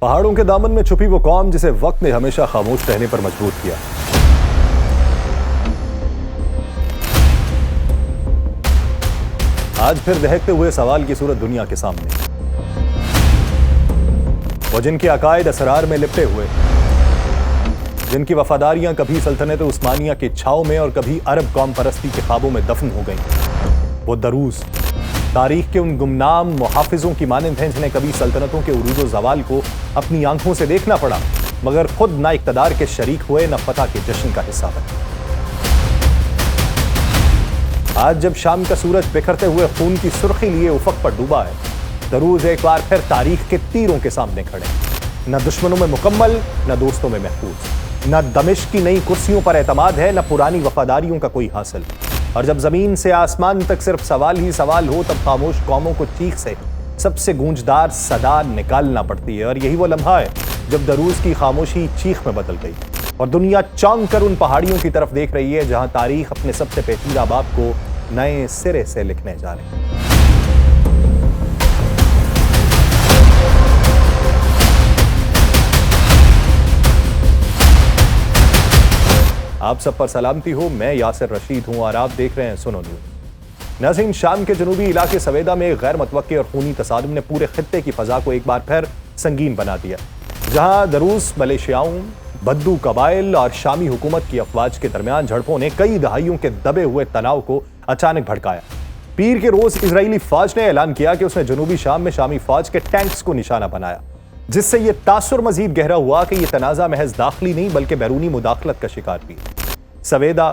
پہاڑوں کے دامن میں چھپی وہ قوم جسے وقت نے ہمیشہ خاموش رہنے پر مجبور کیا۔ آج پھر دہکتے ہوئے سوال کی صورت دنیا کے سامنے، وہ جن کے عقائد اسرار میں لپٹے ہوئے، جن کی وفاداریاں کبھی سلطنت عثمانیہ کی چھاؤں میں اور کبھی عرب قوم پرستی کے خوابوں میں دفن ہو گئیں، وہ دروز تاریخ کے ان گمنام محافظوں کی مانند ہیں جنہیں کبھی سلطنتوں کے عروج و زوال کو اپنی آنکھوں سے دیکھنا پڑا، مگر خود نہ اقتدار کے شریک ہوئے نہ فتح کے جشن کا حصہ بنے۔ آج جب شام کا سورج بکھرتے ہوئے خون کی سرخی لیے افق پر ڈوبا ہے، دروز ایک بار پھر تاریخ کے تیروں کے سامنے کھڑے ہیں، نہ دشمنوں میں مکمل، نہ دوستوں میں محفوظ، نہ دمشق کی نئی کرسیوں پر اعتماد ہے، نہ پرانی وفاداریوں کا کوئی حاصل۔ اور جب زمین سے آسمان تک صرف سوال ہی سوال ہو، تب خاموش قوموں کو چیخ سے سب سے گونجدار صدا نکالنا پڑتی ہے، اور یہی وہ لمحہ ہے جب دروز کی خاموشی چیخ میں بدل گئی اور دنیا چونک کر ان پہاڑیوں کی طرف دیکھ رہی ہے جہاں تاریخ اپنے سب سے پیچیدہ باب کو نئے سرے سے لکھنے جا رہی ہے۔ آپ سب پر سلامتی ہو، میں یاسر رشید ہوں اور آپ دیکھ رہے ہیں سنو نیوز۔ ناظرین، شام کے جنوبی علاقے سویدا میں ایک غیر متوقع اور خونی تصادم نے پورے خطے کی فضا کو ایک بار پھر سنگین بنا دیا، جہاں دروز ملیشیاؤں، بدو قبائل اور شامی حکومت کی افواج کے درمیان جھڑپوں نے کئی دہائیوں کے دبے ہوئے تناؤ کو اچانک بھڑکایا۔ پیر کے روز اسرائیلی فوج نے اعلان کیا کہ اس نے جنوبی شام میں شامی فوج کے ٹینکس کو نشانہ بنایا، جس سے یہ تاثر مزید گہرا ہوا کہ یہ تنازع محض داخلی نہیں بلکہ بیرونی مداخلت کا شکار بھی ہے۔ سویدا،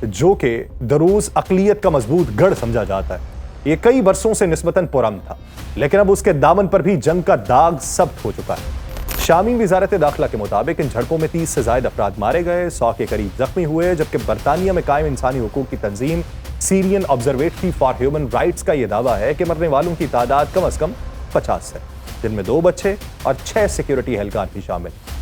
جو کہ دروز اقلیت کا مضبوط گڑھ سمجھا جاتا ہے، یہ کئی برسوں سے نسبتاً پرامن تھا، لیکن اب اس کے دامن پر بھی جنگ کا داغ ثبت ہو چکا ہے۔ شامی وزارت داخلہ کے مطابق ان جھڑپوں میں 30 سے زائد افراد مارے گئے، 100 کے قریب زخمی ہوئے، جبکہ برطانیہ میں قائم انسانی حقوق کی تنظیم سیرین آبزرویٹری فار ہیومن رائٹس کا یہ دعویٰ ہے کہ مرنے والوں کی تعداد کم از کم 50 ہے، جن میں 2 بچے اور 6 سیکیورٹی اہلکار بھی شامل ہیں۔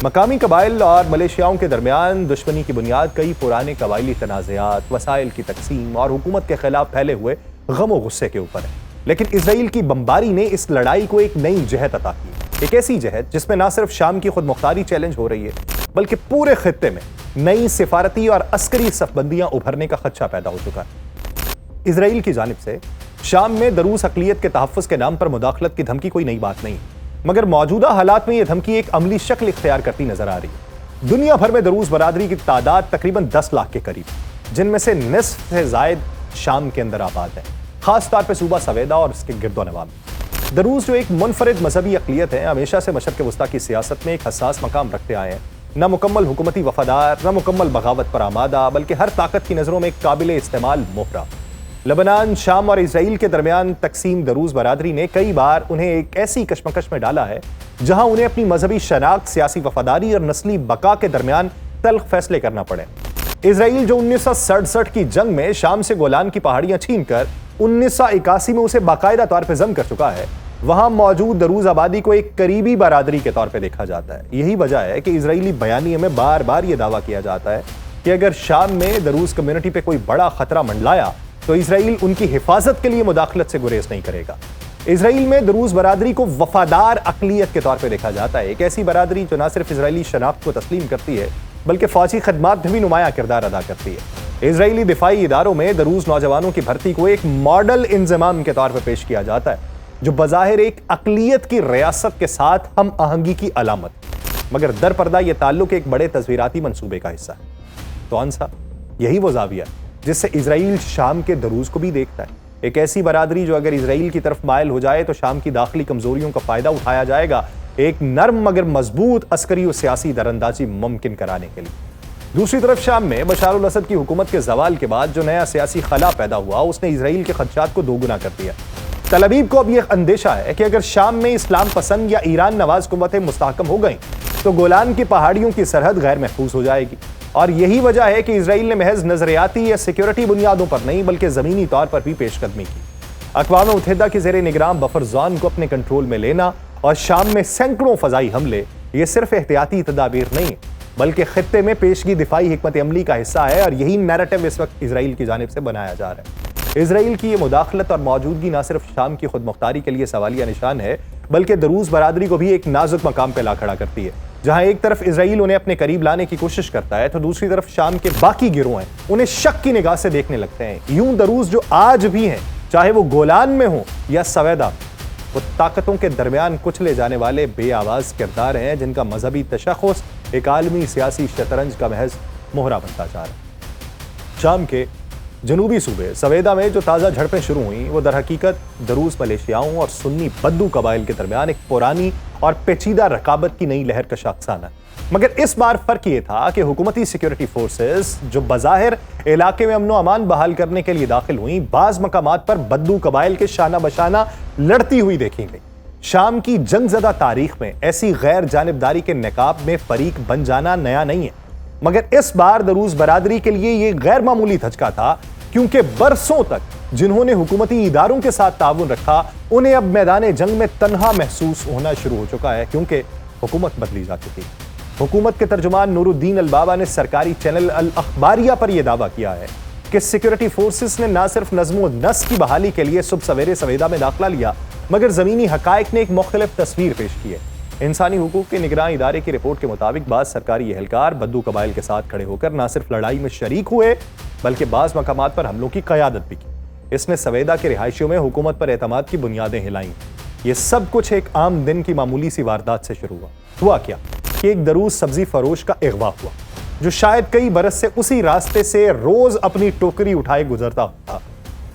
مقامی قبائل اور ملیشیاؤں کے درمیان دشمنی کی بنیاد کئی پرانے قبائلی تنازعات، وسائل کی تقسیم اور حکومت کے خلاف پھیلے ہوئے غم و غصے کے اوپر ہے، لیکن اسرائیل کی بمباری نے اس لڑائی کو ایک نئی جہت عطا کی، ایک ایسی جہت جس میں نہ صرف شام کی خود مختاری چیلنج ہو رہی ہے بلکہ پورے خطے میں نئی سفارتی اور عسکری صف بندیاں ابھرنے کا خدشہ پیدا ہو چکا ہے۔ اسرائیل کی جانب سے شام میں دروز اقلیت کے تحفظ کے نام پر مداخلت کی دھمکی کوئی نئی بات نہیں، مگر موجودہ حالات میں یہ دھمکی ایک عملی شکل اختیار کرتی نظر آ رہی ہے۔ دنیا بھر میں دروز برادری کی تعداد تقریباً 10 لاکھ کے قریب، جن میں سے نصف سے زائد شام کے اندر آباد ہے، خاص طور پہ صوبہ سویدا اور اس کے گرد و نواح میں۔ دروز جو ایک منفرد مذہبی اقلیت ہے، ہمیشہ سے مشرق وسطیٰ کی سیاست میں ایک حساس مقام رکھتے آئے ہیں، نہ مکمل حکومتی وفادار، نہ مکمل بغاوت پر آمادہ، بلکہ ہر طاقت کی نظروں میں ایک قابل استعمال مہرہ۔ لبنان، شام اور اسرائیل کے درمیان تقسیم دروز برادری نے کئی بار انہیں ایک ایسی کشمکش میں ڈالا ہے جہاں انہیں اپنی مذہبی شناخت، سیاسی وفاداری اور نسلی بقا کے درمیان تلخ فیصلے کرنا پڑے۔ اسرائیل جو 1967 کی جنگ میں شام سے گولان کی پہاڑیاں چھین کر 1981 میں اسے باقاعدہ طور پہ ضم کر چکا ہے، وہاں موجود دروز آبادی کو ایک قریبی برادری کے طور پہ دیکھا جاتا ہے۔ یہی وجہ ہے کہ اسرائیلی بیانیے میں بار بار یہ دعویٰ کیا جاتا ہے کہ اگر شام میں دروز کمیونٹی پہ کوئی بڑا خطرہ منڈلایا تو اسرائیل ان کی حفاظت کے لیے مداخلت سے گریز نہیں کرے گا۔ اسرائیل میں دروز برادری کو وفادار اقلیت کے طور پہ دیکھا جاتا ہے، ایک ایسی برادری جو نہ صرف اسرائیلی شناخت کو تسلیم کرتی ہے بلکہ فوجی خدمات میں بھی نمایاں کردار ادا کرتی ہے۔ اسرائیلی دفاعی اداروں میں دروز نوجوانوں کی بھرتی کو ایک ماڈل انضمام کے طور پر پیش کیا جاتا ہے، جو بظاہر ایک اقلیت کی ریاست کے ساتھ ہم آہنگی کی علامت، مگر در پردہ یہ تعلق ایک بڑے تصویراتی منصوبے کا حصہ ہے۔ کون سا؟ یہی وہ زاویہ جس سے اسرائیل شام کے دروز کو بھی دیکھتا ہے، ایک ایسی برادری جو اگر اسرائیل کی طرف مائل ہو جائے تو شام کی داخلی کمزوریوں کا فائدہ اٹھایا جائے گا، ایک نرم مگر مضبوط عسکری و سیاسی دراندازی ممکن کرانے کے لیے۔ دوسری طرف شام میں بشار الاسد کی حکومت کے زوال کے بعد جو نیا سیاسی خلا پیدا ہوا، اس نے اسرائیل کے خدشات کو دوگنا کر دیا۔ تل ابیب کو اب یہ اندیشہ ہے کہ اگر شام میں اسلام پسند یا ایران نواز قوتیں مستحکم ہو گئیں تو گولان کی پہاڑیوں کی سرحد غیر محفوظ ہو جائے گی، اور یہی وجہ ہے کہ اسرائیل نے محض نظریاتی یا سیکیورٹی بنیادوں پر نہیں بلکہ زمینی طور پر بھی پیش قدمی کی۔ اقوام متحدہ کے زیر نگران بفر زون کو اپنے کنٹرول میں لینا اور شام میں سینکڑوں فضائی حملے، یہ صرف احتیاطی تدابیر نہیں بلکہ خطے میں پیشگی دفاعی حکمت عملی کا حصہ ہے، اور یہی نیریٹو اس وقت اسرائیل کی جانب سے بنایا جا رہا ہے۔ اسرائیل کی یہ مداخلت اور موجودگی نہ صرف شام کی خود مختاری کے لیے سوالیہ نشان ہے बल्कि दरूज बरादरी को भी एक नाजुक मकाम पे ला खड़ा करती है। जहां एक तरफ इजराइल उन्हें अपने करीब लाने की कोशिश करता है तो दूसरी तरफ शाम के बाकी गिरोह हैं उन्हें शक की निगाह से देखने लगते हैं। यूं दरूज जो आज भी हैं, चाहे वो गोलान में हो या सवेदा, वो ताकतों के दरमियान कुचले जाने वाले बेआवाज किरदार हैं जिनका मजहबी तशख़्ख़ुस एक आलमी सियासी शतरंज का महज मोहरा बनता जा रहा है। शाम के जनूबी सूबे सवेदा में जो ताज़ा झड़पें शुरू हुई वो दर हकीकत दरूज मलेशियाओं और सुन्नी बद्दू कबाइल के दरमियान एक पुरानी और पेचीदा रकाबत की नई लहर का शाखसाना है। मगर इस बार फर्क ये था कि हुकूमती सिक्योरिटी फोर्सेस जो बज़ाहिर इलाके में अमनो अमान बहाल करने के लिए दाखिल हुई, बाज मकामात पर बद्दू कबाइल के शाना बशाना लड़ती हुई देखी गई। शाम की जंगज़दा तारीख में ऐसी गैर जानिबदारी के नकाब में फरीक बन जाना नया नहीं है, मगर इस बार दरूज बरादरी के लिए यह गैर मामूली धचका था, क्योंकि बरसों तक जिन्होंने हुकूमती इदारों के साथ ताउन रखा उन्हें अब मैदान जंग में तन्हा महसूस होना शुरू हो चुका है, क्योंकि हुकूमत बदली जा चुकी है। हुकूमत के तर्जुमान नूरुद्दीन अल-बाबा ने सरकारी चैनल अल अखबारिया पर यह दावा किया है कि सिक्योरिटी फोर्सेस ने न सिर्फ नज़्म व नस्क की बहाली के लिए सुबह सवेरे सवेदा में दाखिला लिया, मगर ज़मीनी हकायक ने एक मुख्तलिफ तस्वीर पेश की है। इंसानी हुकूक के निगरान इदारे की रिपोर्ट के मुताबिक बाज़ सरकारी एहलकार बद्दू कबाइल के साथ खड़े होकर न सिर्फ लड़ाई में शरीक हुए बल्कि बाज़ मकामात पर हमलों की क़यादत भी की। इसने सवेदा के रिहायशियों में हुकूमत पर एतमाद की बुनियादें हिलाईं। ये सब कुछ एक आम दिन की मामूली सी वारदात से शुरू हुआ क्या कि एक दरूज सब्जी फरोश का अगवा हुआ, जो शायद कई बरस से उसी रास्ते से रोज अपनी टोकरी उठाए गुजरता था,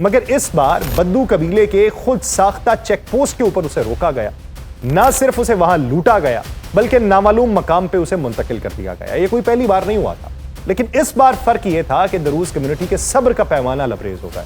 मगर इस बार बद्दू कबीले के खुद साख्ता चेक पोस्ट के ऊपर उसे रोका गया। ना सिर्फ उसे वहां लूटा गया बल्कि नामालूम मकाम पे उसे मुंतकिल कर दिया गया। ये कोई पहली बार नहीं हुआ था, लेकिन इस बार फर्क यह था कि दरूज कम्युनिटी के सब्र का पैमाना लबरेज हो गया।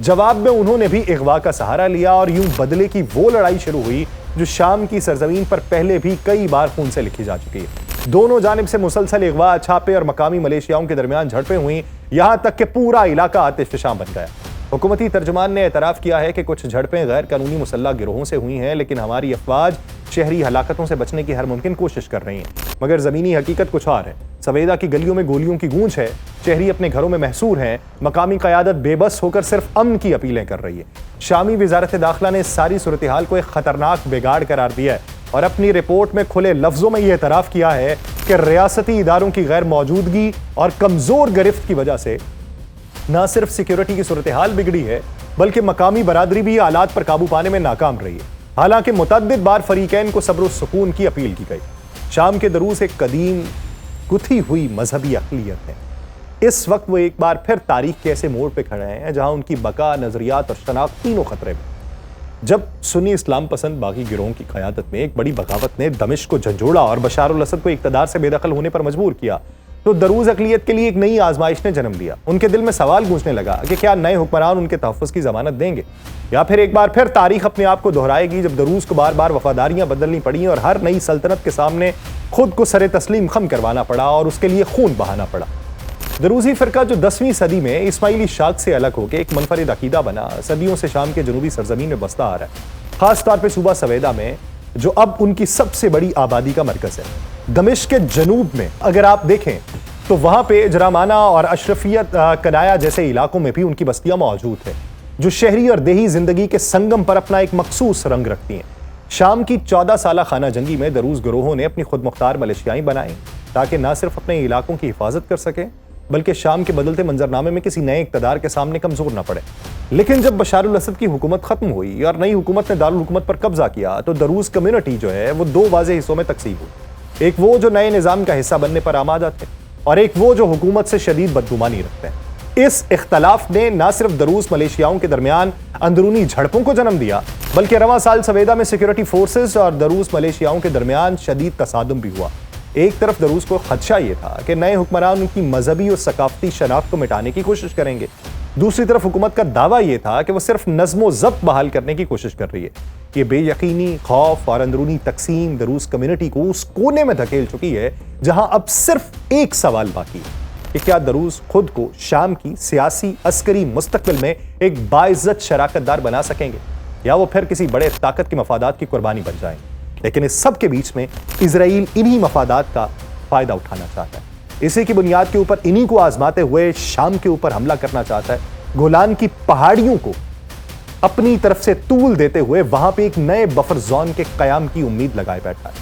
जवाब में उन्होंने भी अगवा का सहारा लिया और यूं बदले की वो लड़ाई शुरू हुई जो शाम की सरजमीन पर पहले भी कई बार खून से लिखी जा चुकी है। दोनों जानिब से मुसलसल अगवा, छापे और मकामी मलेशियाओं के दरमियान झड़पें हुई, यहां तक कि पूरा इलाका आतिशफ़शां बन गया। हुकूमती तर्जुमान ने एतराफ़ किया है कि कुछ झड़पें गैर कानूनी मुसल्लह गिरोहों से हुई हैं, लेकिन हमारी अफवाज शहरी हलाकतों से बचने की हर मुमकिन कोशिश कर रही हैं। मगर ज़मीनी हकीकत कुछ और है। सवेदा की गलियों में गोलियों की गूंज है, शहरी अपने घरों में महसूर हैं, मकामी क़यादत बेबस होकर सिर्फ अमन की अपीलें कर रही है। शामी वज़ारत दाखिला ने इस सारी सूरत हाल को एक खतरनाक बिगाड़ करार दिया है और अपनी रिपोर्ट में खुले लफ्ज़ों में यह एतराफ़ किया है कि रियासती इदारों की गैर मौजूदगी और कमज़ोर गिरफ्त की वजह से न सिर्फ सिक्योरिटी की सूरत हाल बिगड़ी है बल्कि मकामी बरादरी भी हालात पर काबू पाने में नाकाम रही है। हालांकि मुतअद्दिद बार फरीकैन को सब्र व सुकून की अपील की गई। शाम के दरूस एक कदीम गुथी हुई मजहबी अक़लियत है। इस वक्त वो एक बार फिर तारीख के ऐसे मोड़ पे खड़े हैं जहां उनकी बका, नजरियात और शनाख्त तीनों खतरे में। जब सुन्नी इस्लाम पसंद बागी गिरोहों की क़यादत में एक बड़ी बगावत ने दमिश्क को झंझोड़ा और बशार अल असद को इक़्तिदार से बेदखल होने पर मजबूर किया, तो दरूज अक़लियत के लिए एक नई आजमाइश ने जन्म लिया। उनके दिल में सवाल गूंजने लगा कि क्या नए हुक्मरान उनके तहफ़्फ़ुज़ की ज़मानत देंगे, या फिर एक बार फिर तारीख अपने आप को दोहराएगी जब दरूज को बार बार वफादारियां बदलनी पड़ी और हर नई सल्तनत के सामने खुद को सरे तस्लीम खम करवाना पड़ा और उसके लिए खून बहाना पड़ा। दरूजी फ़िरका जो 10वीं सदी में इस्माइली शाख से अलग होकर एक मुनफरिद अकीदा बना, सदियों से शाम के जनूबी सरजमीन में बसता आ रहा है, खास तौर पर सूबा सवेदा में जो अब उनकी सबसे बड़ी आबादी का मरकज है। दमिश्क के जनूब में अगर आप देखें तो वहां पे जरामाना और अशरफियत कनाया जैसे इलाकों में भी उनकी बस्तियां मौजूद है, जो शहरी और देही जिंदगी के संगम पर अपना एक मखसूस रंग रखती हैं। शाम की 14 साला खाना जंगी में दरूज गिरोहों ने अपनी खुद मुख्तार मलेशियाई बनाई ताकि न सिर्फ अपने इलाकों की हिफाजत कर सके बल्कि शाम के बदलते मंजरनामे में किसी नए इक़्तिदार के सामने कमजोर न पड़े। लेकिन जब बशार अल असद की हुकूमत खत्म हुई और नई हुकूमत ने दारुल हुकूमत पर कब्जा किया तो दरूज कम्युनिटी जो है वो दो वाज़ेह हिस्सों में तकसीम हुई। एक वो जो नए निज़ाम का हिस्सा बनने पर आमादा थे और एक वो जो हुकूमत से शदीद बदगुमानी रखते हैं। इस इख्तलाफ ने न सिर्फ दरूज मलेशियाओं के दरमियान अंदरूनी झड़पों को जन्म दिया बल्कि रवां साल सवेदा में सिक्योरिटी फोर्सेस और दरूज मलेशियाओं के दरमियान शदीद तसादुम भी हुआ। एक तरफ दरूज को खदशा ये था कि नए हुक्मरान उनकी मजहबी और सकाफती शनाख्त को मिटाने की कोशिश करेंगे, दूसरी तरफ हुकूमत का दावा यह था कि वह सिर्फ नज़्म व ज़ब्त बहाल करने की कोशिश कर रही है। ये बेयकीनी, खौफ और अंदरूनी तकसीम दरूज कम्युनिटी को उस कोने में धकेल चुकी है जहां अब सिर्फ एक सवाल बाकी है कि क्या दरूज खुद को शाम की सियासी अस्करी मुस्तकबिल में एक बाइज्जत शराकतदार बना सकेंगे या वो फिर किसी बड़े ताकत के मफादात की कुर्बानी बन जाएंगे। लेकिन इस सब के बीच में इजराइल इन्हीं मफादात का फायदा उठाना चाहता है। इसी की बुनियाद के ऊपर इन्हीं को आजमाते हुए शाम के ऊपर हमला करना चाहता है। गोलान की पहाड़ियों को اپنی طرف سے طول دیتے ہوئے وہاں پہ ایک نئے بفر زون کے قیام کی امید لگائے بیٹھا ہے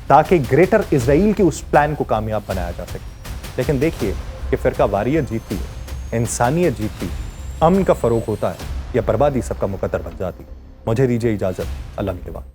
تاکہ گریٹر اسرائیل کے اس پلان کو کامیاب بنایا جا سکے۔ لیکن دیکھیے کہ فرقہ واریت جیتتی ہے، انسانیت جیتتی ہے، امن کا فروغ ہوتا ہے یا بربادی سب کا مقدر بن جاتی ہے۔ مجھے دیجیے اجازت، اللہ کے بعد۔